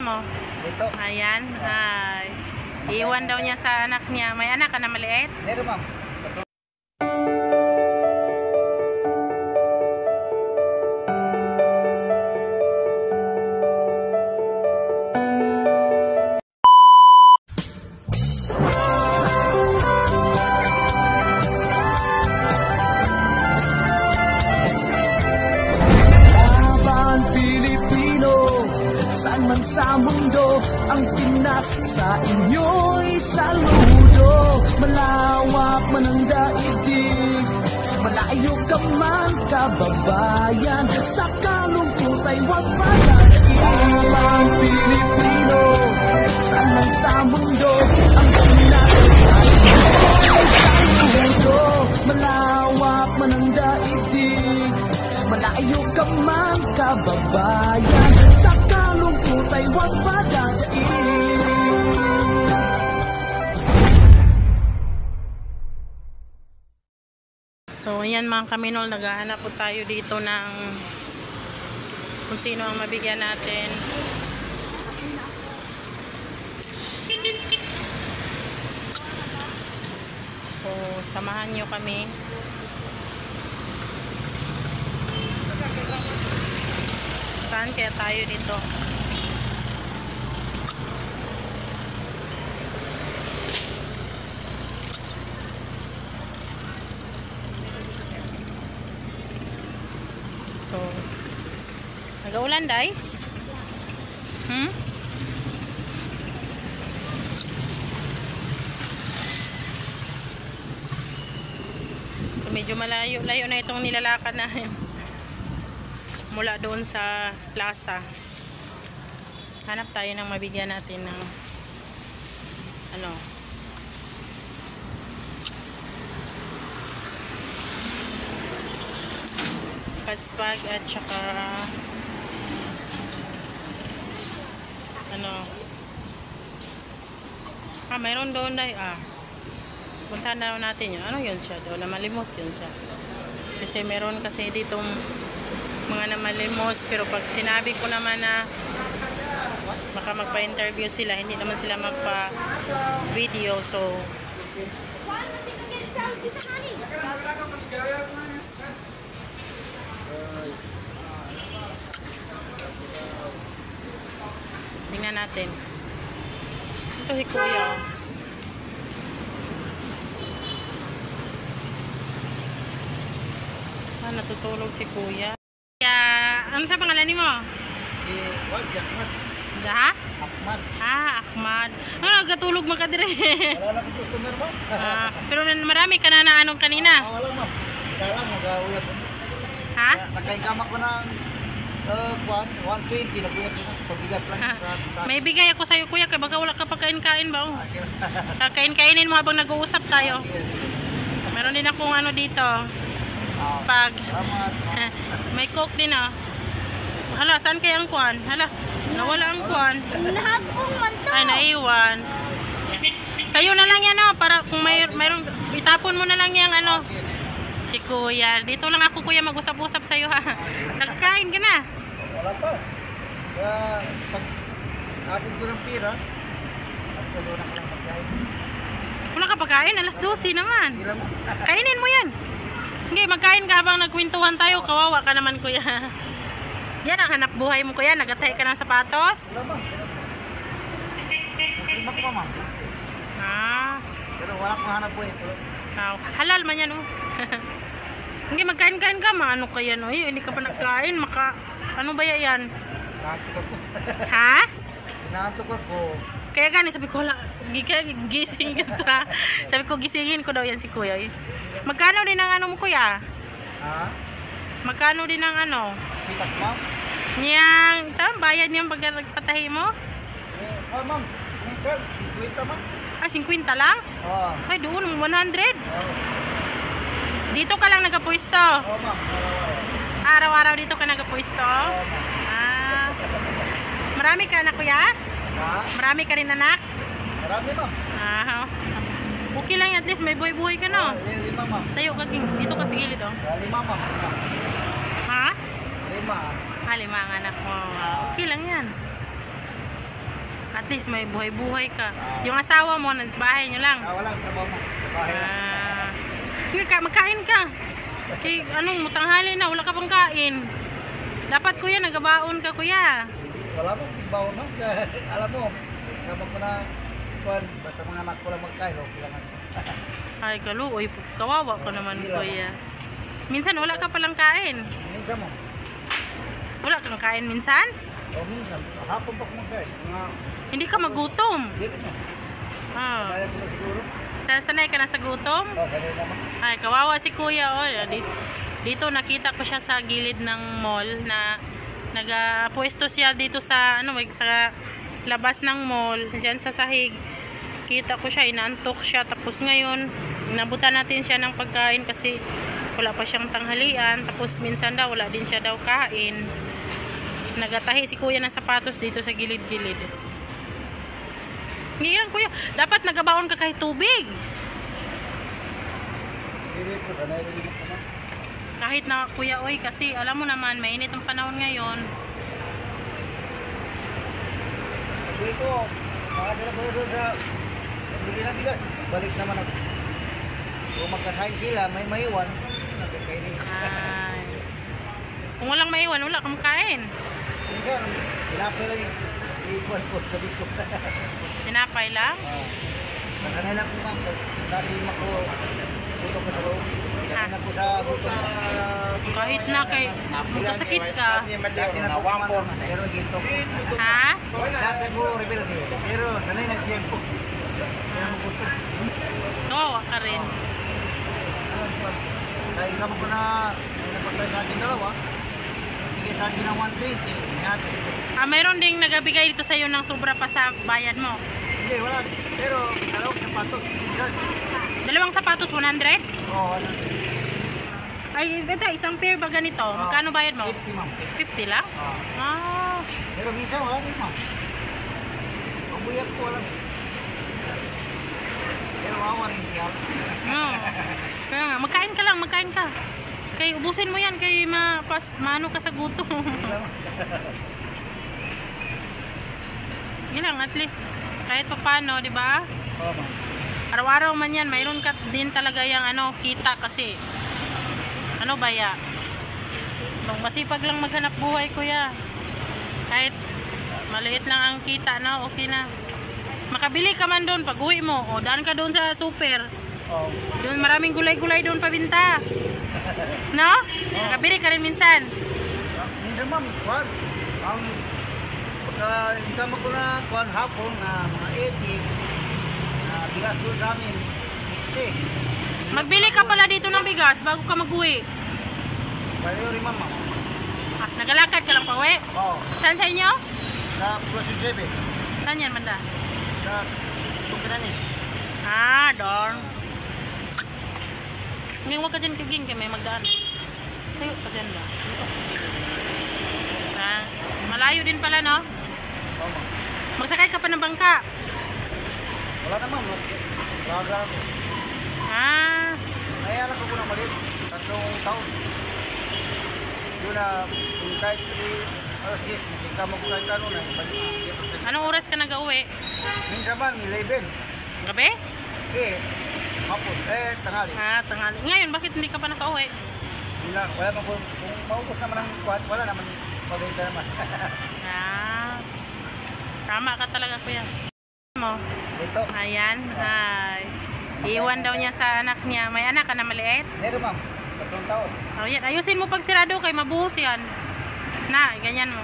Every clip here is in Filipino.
Mo. Ito. Ayan. Ay. Iwan daw niya sa anak niya. May anak ka na maliit? Meron, ma'am. Sa mundo, ang Pinas sa inyo'y saludo. Malawak man ang daigdig, malayo ka man kababayan, sa kalungkot ay huwag pagkakilang. Pilipino, saan man sa mundo, ang Pinas sa inyo'y saludo. Malawak man ang daigdig, malayo ka man kababayan, sa kalungkot ay huwag padadaig. So, ayan mga kaminol, naghahanap po tayo dito ng kung sino ang mabigyan natin. So, samahan nyo kami. Saan kaya tayo dito? So, nag-uulan, Day? So, medyo malayo na itong nilalakad natin mula doon sa plaza. Hanap tayo ng mabigyan natin ng ano, paspag at saka ano, mayroon doon Day. Puntahan na natin yun. Ano yun siya doon? Namalimos yun siya. Kasi meron kasi ditong mga namalimos, pero pag sinabi ko naman na baka magpa-interview sila, hindi naman sila magpa-video. So tingnan natin. Ito si Kuya. Natutulog si Kuya. Ano sa pangalan ni mo? Ahmad. Ha? Ahmad. Ahmad. Ano, nagkatulog mo ka dire? Wala na customer mo? Pero marami ka na anong kanina? Wala mo. Isa lang, mag-uyap. Ha? Nakaingama ko ng 120, nag-uyap ko na. Pabigas lang. May bigay ako sa'yo, Kuya, kaya baka wala ka pagkain-kain ba? Kain-kainin mo habang nag-uusap tayo. Meron din akong ano dito. Spag. May coke din Hala, saan kaya ang kuwan? Hala, nawala ang kuwan. Ay, naiwan. Sa'yo na lang yan para kung mayroon, itapon mo na lang yan si Kuya. Dito lang ako, Kuya, mag-usap-usap sa'yo ha. Nagkain ka na? Wala pa. Pag atin ko ng pira, at saluna ka lang pagkain. Wala ka pagkain? Alas 12 naman. Kainin mo yan. Sige, magkain ka habang nagkwentuhan tayo. Kawawa ka naman, Kuya. Yan ang hanap buhay mo, Kuya. Nagatay ka ng sapatos. Wala ba? Lima ko pa, ma'am. Pero wala kong hanap buhay. Halal man yan, Hindi, magkain-kain ka. Ano kaya, hindi ka pa nagkain. Ano ba yan? Inaantok ako. Ha? Inaantok ako. Kaya gani, sabi ko, gising kita. Sabi ko, gisingin ko daw yan si Kuya. Magkano din ang mo, Kuya? Ha? Magkano din ang Bitak, ma'am? Niyang, bayad niyang pagpatahi mo? Ma'am. 50, ma'am. 50 lang? Oo. Ay, doon, 100. Dito ka lang nagapwesto? Oo, ma'am. Araw-araw dito ka nagapwesto? Marami ka anak, Kuya? Ha? Marami ka rin anak? Marami, ma'am. Okay lang, at least may buhay-buhay ka, no? 5, ma'am. Tayo ka, dito ka sa gilid, 5, ma'am. Ha? 5. 5 ang anak mo. Okay lang yan. At least may buhay-buhay ka. Yung asawa mo, nasa bahay nyo lang. Walang trabaho mo. Bahay lang. Sige ka, magkain ka. Kay, anong, mutanghali na, wala ka pang kain. Dapat kuya, nagabaon ka kuya. Wala mo, bawo mo. Alam mo, kapag ko na, basta mga anak ko lang magkain, okay lang. Ay, kaluoy, kawawa ko naman kuya. Minsan wala ka palang kain. Minsan mo. Wala kang kain minsan? O minsan, hapon pa ko magkain. Hindi ka magutom. Dito na. Kaya ko na siguro. Sanay ka na sa gutom? Kaya naman. Ay, kawawa si kuya. Oh. Dito nakita ko siya sa gilid ng mall na nagpuesto siya dito sa sa labas ng mall, diyan sa sahig. Kita ko siya, inaantok siya. Tapos ngayon, nabutan natin siya ng pagkain kasi wala pa siyang tanghalian. Tapos minsan daw, wala din siya daw kain. Nagatahi si kuya ng sapatos dito sa gilid-gilid. Hindi lang kuya, dapat nagabaon ka kahit tubig. Kahit na kuya oy, kasi alam mo naman, mainit ang panahon ngayon. Sabi ko, makasala ko doon sa bili na bigas. Balik naman ako. Kung magkasahin sila, may maiwan. Ay. Kung walang maiwan, wala kang kain. Minsan, tinapay lang yung iwan ko sa dito. Tinapay lang? Kanina ko ma'am, sabi ko, buto ko sa loob. Kanina ko sa buto. Kahit na kay magkasakit ka. Dati na po ma'am, pero ginto ko. Ha? Dati ko rebel siya, pero sanay na siya po. Kaya mo buto. Kawawa ka rin. Kaya ikaw ko na, napagay sa akin dalawa. Sige sa akin ng 120. Mayroon ding nagabigay dito sa iyo ng sobra pa sa bayad mo. Hindi, wala. Pero, dalawang sapatos. Dalawang sapatos, 100? Oo, wala. Ay, beta, isang pair ba ganito? Magkano bayad mo? 50 ma'am. 50 lang? Ah. Pero minsan wala din ma'am. Pabuyat ko lang. Pero wawa rin siya. Kaya nga, magkain ka lang, magkain ka. Kay ubusin mo yan, kay maano ka sa gutom. Yun lang, at least, kahit pa paano, di ba? Oo ma'am. Araw-araw man yan, mayroon ka din talaga yung kita kasi. Ano ba ya? Masipag lang maghanap buhay kuya. Kahit maliit lang ang kita, no? Okay na. Makabili ka man doon pag uwi mo. O, daan ka doon sa super. Doon maraming gulay-gulay doon pabinta. No? Makabili ka rin minsan. Minsan ma'am, kuwan. Ang pagka isama ko na kuwan hapon na mga 80 na bigas doon sa amin. Magbili ka pala dito ng bigas bago ka mag-uwi. Pareho rin ma'am. Nagalakad ka lang pa uwi? Oo. Saan sa inyo? Sa Plus 7. Saan yan, Manda? Sa Tukranis. Doon. Ngayon huwag ka dyan kaging kay may magdaan. Tayo ka dyan ba? Malayo din pala, no? Oo ma'am. Magsakay ka pa ng bangka. Wala na ma'am. Laga ako. Ay anak ko na maliit. 3 taon. Yun na, kung kahit alas 10, hindi ka mag-ulan ka nun. Anong oras ka nag-uwi? Minsan man, 11. Gabi? Hapon. Tanghali. Tanghali. Ngayon, bakit hindi ka pa nakauwi? Wala man kung maubos naman ang kuwan, wala naman pabenta naman. Tama ka talaga kuya. Mo. Ito. Ayan. Ay. Iwan daw niya sa anak niya. May anak ka na maliit? Meron ma'am. 3 taon. Yan. Ayusin mo pag sirado kay mabuhos yan. Na, ganyan mo.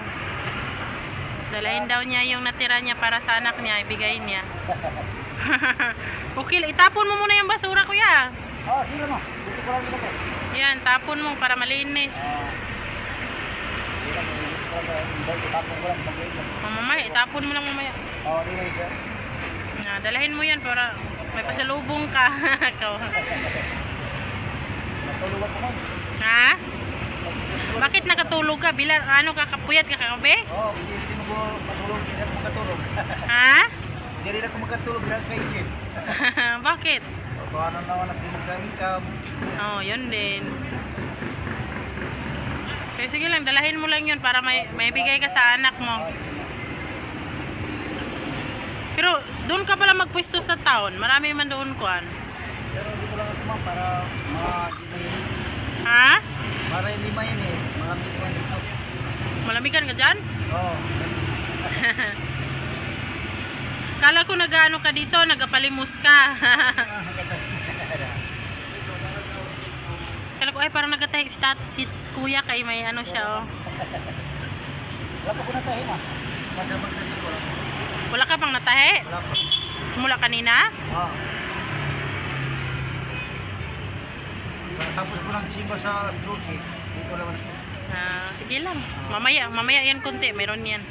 Dalahin daw niya yung natira niya para sa anak niya. Ibigay niya. Okay, itapon mo muna yung basura kuya. Sila ma'am. Dito ko lang nila ko. Yan, tapon mo para malinis. Mamaya, itapon mo lang mamaya. Dalahin mo yan para may pasalubong ka. Natulugan ko ma'am. Ha? Bakit nakatulog ka? Bilang ano ka, kapuyat ka kagabi? Hindi mo matulog. Hindi ako makatulog. Ha? Hindi rin ako makatulog dahil kaisip. Bakit? Paano naman nagtimog sa income. Yun din. Kaya sige lang, dalahin mo lang yun para may bigay ka sa anak mo. Doon ka pala magpwesto sa town. Marami man doon kuan. Pero hindi ko lang ito ma'am para ma-lima. Ha? Para lima yun eh. Malamig yan dito. Malamigan ka dyan? Oo. Kala ko nag-ano ka dito, nagapalimos ka. Kala ko ay parang nagatahi si kuya kay may ano siya oh. Wala pa ko natahin ah. Madamag na dito. Wala ka pang natahi? Wala pa. Mula kanina? Oo. Tapos ko lang chimba sa Turkey. Dito lang ito. Sige lang. Mamaya yan konti. Meron yan.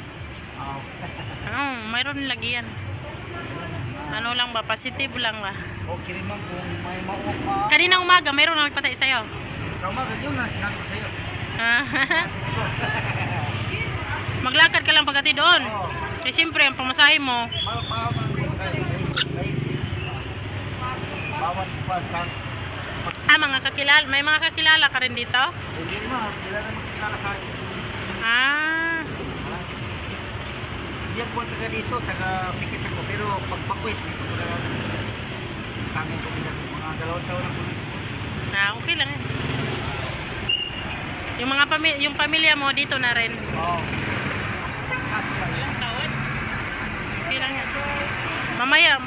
Mayroon lagi yan. Ano lang ba? Positive lang ba? Okay rin ma'am kung may mauma. Kanina umaga, mayroon na nagpatay sa'yo. Sa umaga yun na sinabi ko sa'yo. Maglakad ka lang pagkati doon. Oo. Kasi siyempre, ang pamasahe mo. Bawat pa Mga kakilala. May mga kakilala ka rin dito? hindi ma'am. Kailan naman kilala sa akin. Hindi ako taga dito. Taga pikit ako. Pero pagpakwit. Dito ko lang. Tangin ko bilang mga 2 taon ako. Okay lang yan. Yung pamilya mo dito na rin. Oo. Ilang taon? Okay lang yan. Mamaya,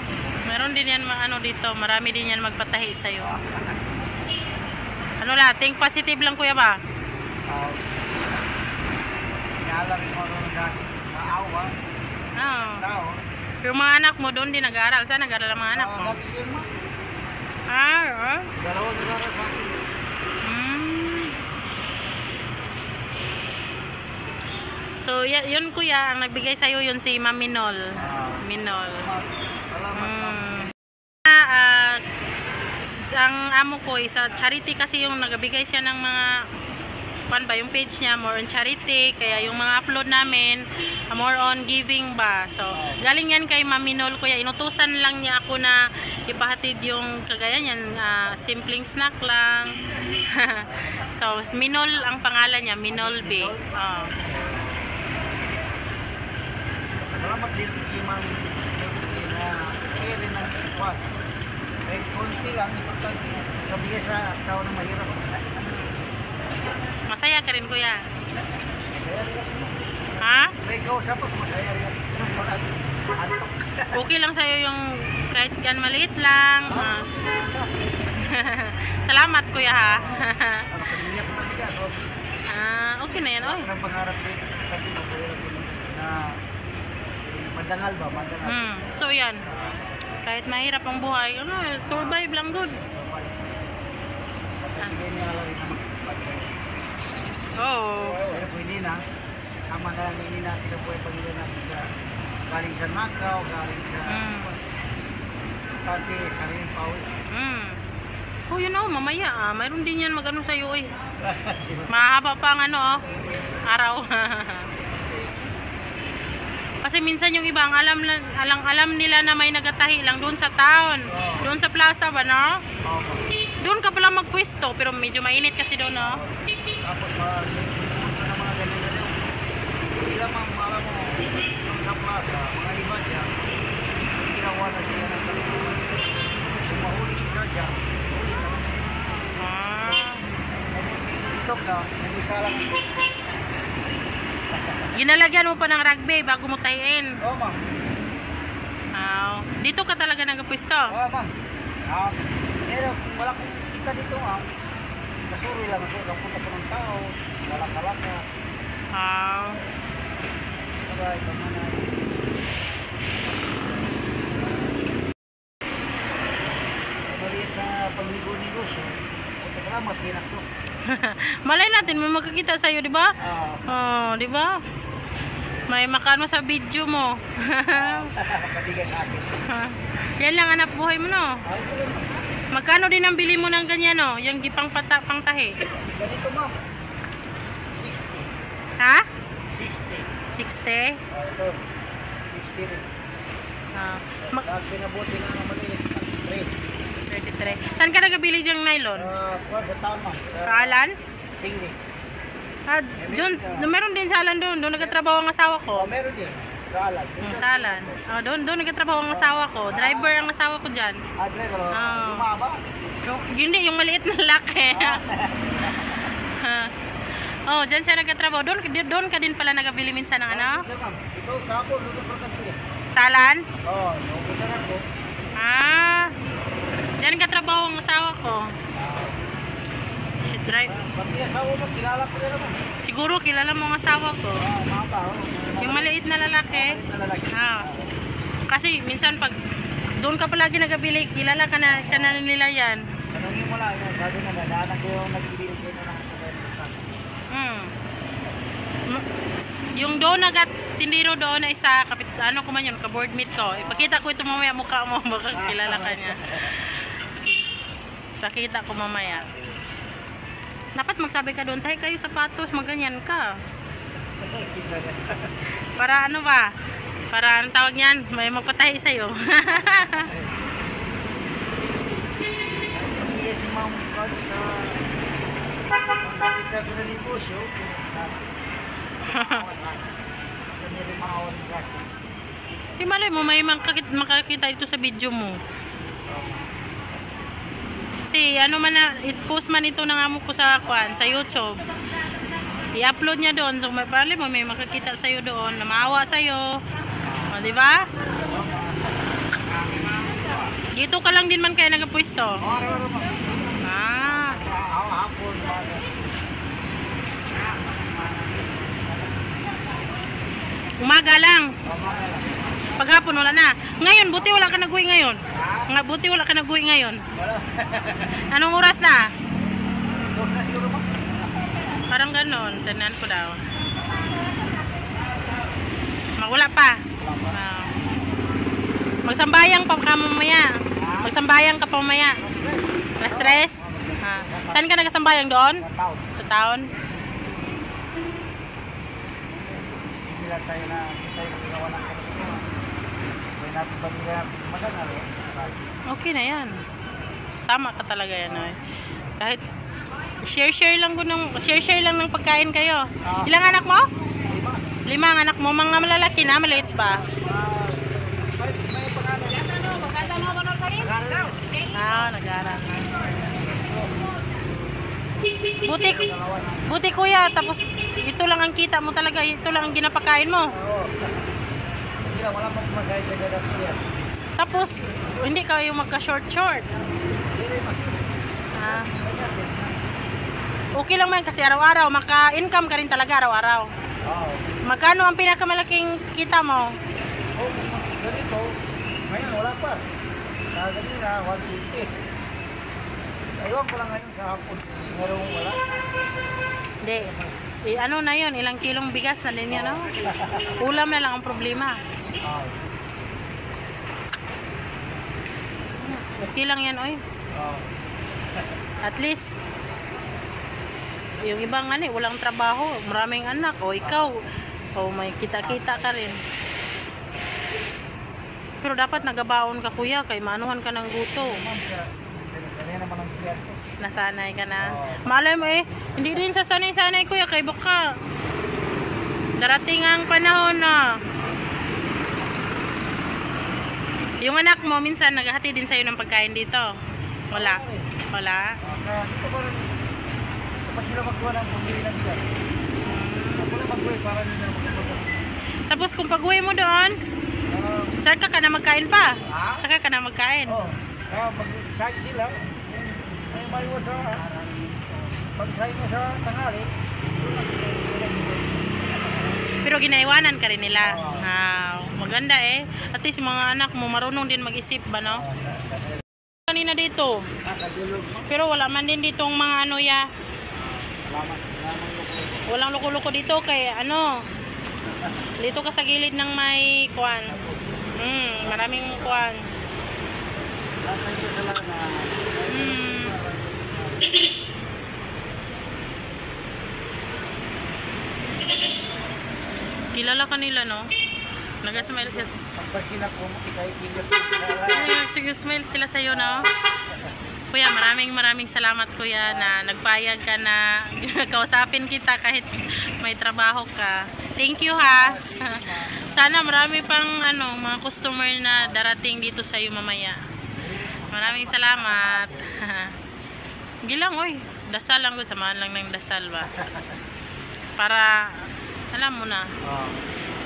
meron din yan ano dito. Marami din yan magpatahi sa'yo. Ano lang, think positive lang kuya ba? Oo. Kaya rin mo rin dati. Maawa. Oo. Tao. Yung mga anak mo doon din nag-aaral. Saan nag-aaral ang mga anak mo? Dati yun ma'am. Oo. Dalawang nag-aaral sa akin. So, yun kuya, ang nagbigay sa'yo yun si Ma'am Minol. Minol. Salamat. Ang amo ko, sa charity kasi yung nagbigay siya ng mga yung page niya, more on charity. Kaya yung mga upload namin, more on giving ba. So, galing yan kay Ma'am Minol kuya. Inutusan lang niya ako na ipahatid yung kagaya niyan, simpleng snack lang. So, Minol ang pangalan niya, Minol B. Salamat din si Ma'am na kaya rin ng sitwat. Kahit konti lang, importante kabigay sa tao na mahirap. Masaya ka rin kuya. Kaya rin ako. Ha? May kausap ako, masaya rin ako. Antok. Okay lang sa'yo yung kahit yan maliit lang. Salamat kuya ha. Pamilya ko mabigat. Okay na yan. Oy. Ang pangarap din. Kasi mahirap na madangal ba? Madangal. So yan. Kahit mahirap ang buhay, survive lang good. Hindi niya lang rin. Oo. Pwede na. Tama na lang hindi natin ang buhay pamilya natin sa galing sa Macau, galing sa Tante, sariling pawis. Yun mamaya mayroon din yan mag-ano sa'yo eh. Mahaba pa ang araw. Kasi minsan yung iba ang alam nila na may nagatahi lang doon sa town. Doon sa plaza ba, no? Doon ka pala magpwesto, pero medyo mainit kasi doon, no? Tapos pumunta na mga ganyan-ganyan. Hindi lang alam mo, sa plaza, mga iba dyan, ginawa na siya ng kalukuhan. Kung mahuli siya dyan, huli na. Ito ka, nag-isa lang. Ginalagyan mo pa ng rugby bago mo tahiin. Oo, ma'am. Dito ka talaga nagpwesto. Oo, ma'am. Pero wala kong kita dito, ma'am. Kasuri lang ako. Napunta ko ng tao. Kalak-kalaka. Sabay, pamanay. Maliit na pagligo-negosyo. Salamat, hinak to. Malay natin may magkakita sa'yo, di ba? Di ba? May makano sa video mo. Katigay sa akin. Yan lang anak buhay mo, no? Magkano din ang bili mo ng ganyan, no? Yung gipang pangtahi. Ganito, ma'am. 60. Ha? 60. 60? Ito. 60 rin. Pag pinabuti na naman eh. 33. Saan ka nagabili diyang nylon? Sa town, ma'am. Kaalan? Tingli. Meron din sa Alan doon. Doon nagtatrabaho ang asawa ko. Meron din. Salag. Salan. Oh, doon nagtatrabaho ang asawa ko. Driver ang asawa ko diyan. Driver. Oo. Lumaba. Hindi, yung maliit na laki. Oh, diyan siya nagtatrabaho. Doon ka din pala nagabili minsan ng ano? Ito, kapo, doon pa kami. Salan? Oo, nakukusanan ko. Ah. Diyan nagtatrabaho ang asawa ko. Si drive. Pati asawa mo, kilala ko rin naman. Siguro kilala mo ang asawa ko. Mapa, Yung maliit na lalaki. nalalaki. Ah. Kasi minsan pag doon ka palagi nagabili, kilala ka na nila yan. Tanungin mo lang, sabi na, nadaanan ko yung nagbibili sa'yo ng Yung doon tindiro doon na isa, ano ko man yun, ka-board meet ko. Ipakita ko ito mamaya mukha mo, baka kilala ka niya. Pakita ko mamaya. Dapat magsabi ka doon, tayo kayo sapatos, maganyan ka. Para ano ba? Para ang tawag niyan, may magpatahi sa'yo. Yes, Ma'am Rod, kita ko na negosyo. Kanya rin maawan ng gas. Di malay mo, may makakita ito sa video mo. Kasi ano man na, i-post man ito ng amo ko sa YouTube. I-upload niya doon. So malay mo, may makakita sa'yo doon, na maawa sa'yo. O, di ba? Dito ka lang din man kaya nagapwesto. Ah. Umaga lang. Paghapon wala na. Ngayon, buti wala ka nag-uwi ngayon. Buti wala ka nag-uwi ngayon. Anong oras na? Parang ganon. Tanan ko daw. Wala pa. Magsambayang pa ka mamaya. Magsambayang ka pa mamaya. Alas 3? Saan ka nagsambayang doon? Sa town? Tayo na gawa ng kapatid. Kaya natin pamilya natin magana. Okay na yan. Tama ka talaga yan. Kahit share lang ng pagkain kayo. Ilang anak mo? 5 ang anak mo. Mga malalaki na, maliit pa. Nag-aaral na. Buti kuya, tapos ito lang ang kita mo talaga, ito lang ang ginapakain mo. Hindi lang, wala pang masahit na ganda kuya. Tapos, hindi ka yung magka-short. Okay lang man kasi araw-araw, maka-income ka rin talaga araw-araw. Magkano ang pinakamalaking kita mo? Ganito, ngayon wala pa. Sa ganina, 150. Ayun ko lang ngayon sa hapon. Ngayon wala. Hindi. Ano na yun? Ilang kilong bigas na din yan, no? Ulam na lang ang problema. Okay lang yan, oy. At least, yung ibang walang trabaho, maraming anak, o ikaw, may kita-kita ka rin. Pero dapat nagabaon ka kuya, kay maanuhan ka ng guto. Sanay naman ang tiyan ko. Nasanay ka na. Malay mo hindi din sa sanay-sanay kuya, kay baka darating ang panahon na yung anak mo minsan naghahati din sa'yo ng pagkain dito. Wala. Kaya dito ko rin, kapag sila magkuha ng pambili ng bigas. Ako lang magkuha para nila magkuha. Tapos kung pag-uwi mo doon, saan ka na magkain pa? Saan ka na magkain? Pag-sayo sila, ay maiwa sa pag-sayo mo sa tanghali. Pero ginaiwanan ka rin nila. Maganda At least mga anak mo marunong din mag-isip ba, no? Kanina dito. Pero wala man din ditong mga walang loko-loko dito kay dito ka sa gilid ng may kuwan. Maraming kuwan. Kilala ka nila, no? Nag-smile siya. Pag sila ko, Nag-smile sila sa'yo, no? Kuya, maraming salamat kuya na nagpayag ka na kausapin kita kahit may trabaho ka. Thank you ha. Sana marami pang ano, mga customer na darating dito sa iyo mamaya. Maraming salamat. Gilang oy, dasal lang ko, samahan lang ng dasal ba. Para alam mo na.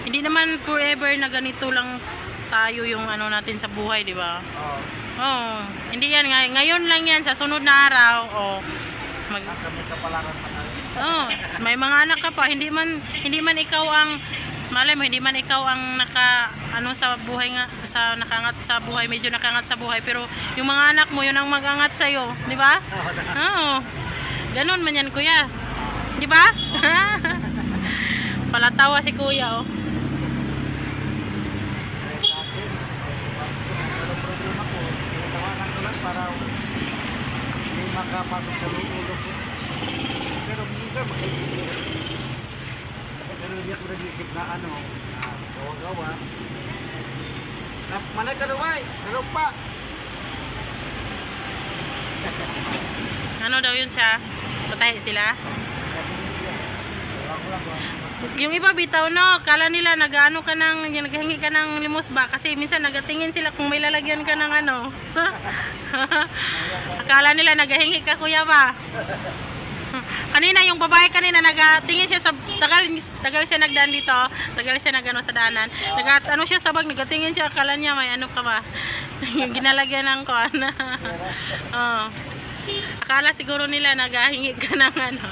Hindi naman forever na ganito lang tayo yung ano natin sa buhay, di ba? Oh, hindi yan ngayon lang yan, sa sunod na araw Kami kapalaran pa tayo. may mga anak ka pa, hindi man ikaw ang malay mo, hindi man ikaw ang sa buhay nga, sa nakangat sa buhay, medyo nakangat sa buhay, pero yung mga anak mo yun ang magangat sa iyo, di ba? Oo. Ganun man yan, kuya. Di ba? Palatawa si kuya, oh. Para hindi makapasok sa ulo ko. Pero minsan makikita. Pero hindi ako nag-isip na ano, na gawa-gawa. Manay ka naway, pero pa. Ano daw yun siya? Patahi sila? Yung iba bitaw no, kala nila nag-ano ka ng, naghingi ka ng limos ba? Kasi minsan nagatingin sila kung may lalagyan ka ng ano. Akala nila naghingi ka kuya ba? Kanina yung babae kanina nagatingin siya sa tagal siya nagdaan dito, tagal siya nagano sa daanan. Ano siya sa bag, nagatingin siya, akala niya may ano ka ba? Ginalagyan ng kuan. Akala siguro nila naghingi ka ng ano.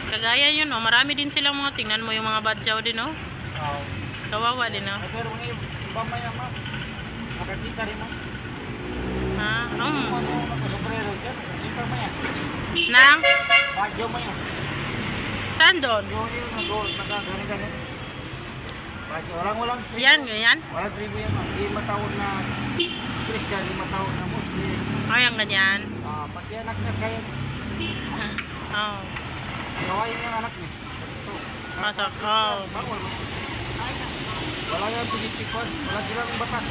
Kagaya yun, oh. Marami din silang mga, tingnan mo yung mga badyaw din, oh. Kawawa din, oh. Pero ngayon, iba maya ma'am. Nakakita rin mo. Ha? Ano yung nakasombrero dyan, nakakita mo yan. Nang? Badyo mo yan. Saan doon? Yung nagagani-gani. Badyo, walang. Yan, ganyan? Walang tribo yan ma'am. 5 taon na Christian, 5 taon na Muslim. Ay, yung ganyan. Pati anak niya kaya. Oh. Gawain yung anak niya. Pasok, oh. Wala yung pinipikon. Wala silang batas.